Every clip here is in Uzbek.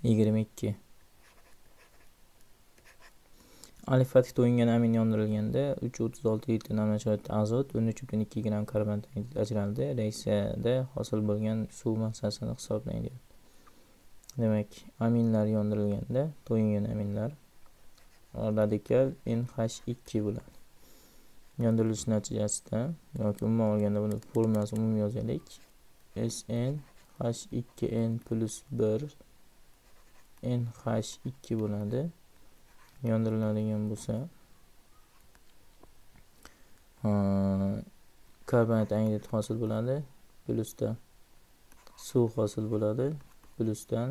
22. Alif fath to'yingan amin yondirilganda 336 litr namochiyat azot 13,2 gram karbon ajraldi. Reaksiyada hosil bo'lgan suv massasini hisoblang deyapti. Demak, aminlar yondirilganda to'yingan aminlar radikal NH2 bo'ladi. Yondirilish natijasida yoki umuman olganda buni formulasini umumiy yozaylik. SnH2n plus 1 NH2 bo'ladi. Yondiriladigan bo'lsa karbonat angidrid hosil bo'ladi, plyusda suv hosil bo'ladi, plyusdan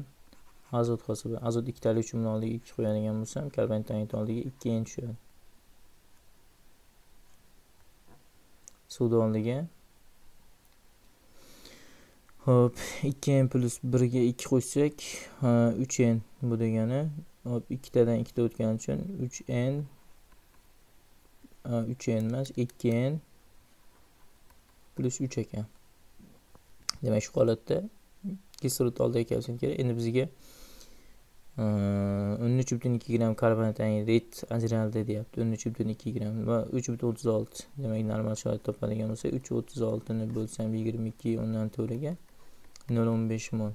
azot hosil bo'ladi. Azot ikkitalik uchun oldiga 2 qo'yadigan bo'lsam, karbonat angidrid oldiga 2n tushadi. Suvni oldiga hop 2n plus 1 ga 2 qo'shsak 3n bu degani hop 2 tadan 2 ta o'tgani uchun 3n emas 2n plus 3 ekan. Demak, shu holatda kislorod oldiga kelsin kerak. Endi bizga 13,2 gram karbonat angidrid ajraldi deyapti. 13,2 gram va 3,36. Demak, normal sharoit topadigan bo'lsa 3,36 ni bo'lsam 22 undan 4 ga 0,15 mol.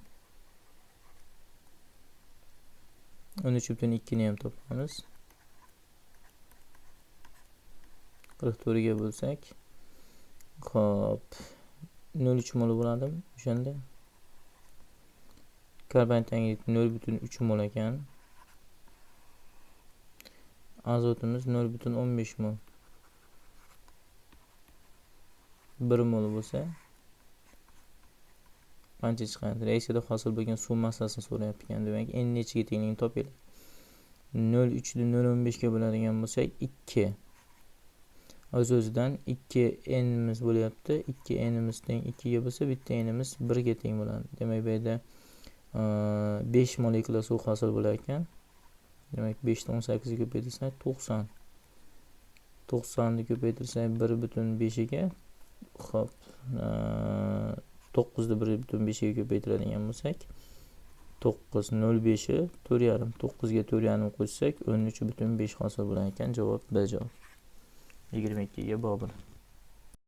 13,2 ni ham topamiz. 44 ga bo'lsak, hop 0,3 mol bo'ladi. O'shanda karbonat angidrid 0,3 mol ekan. Azotimiz 0,15 mol. 1 mol bo'lsa qancha chiqadi? Reaksiyada hosil bo'lgan suv massasini so'rayapti ekan. Demak, n nechiga tengligini topaylik. 0,3 ni 0,15 ga bo'ladigan bo'lsak 2. O'z-o'zidan 2n imiz bo'lyapti. 2n imiz teng 2 ga bo'lsa, bitta n imiz 1 ga teng bo'ladi. Demak, bu yerda 5 molekula suv hosil bo'lar ekan. Demak, 5 dan 18 ga ko'paytirsak 90. 90 ni ko'paytirsak 1,5 ga hop 9 ni 1,5 ga ko'paytiradigan bo'lsak 9 0,5 4,5 9 ga 4,5 qo'shsak 13,5 hosil bo'lar ekan. Javob B javob. 22 ga Bobur.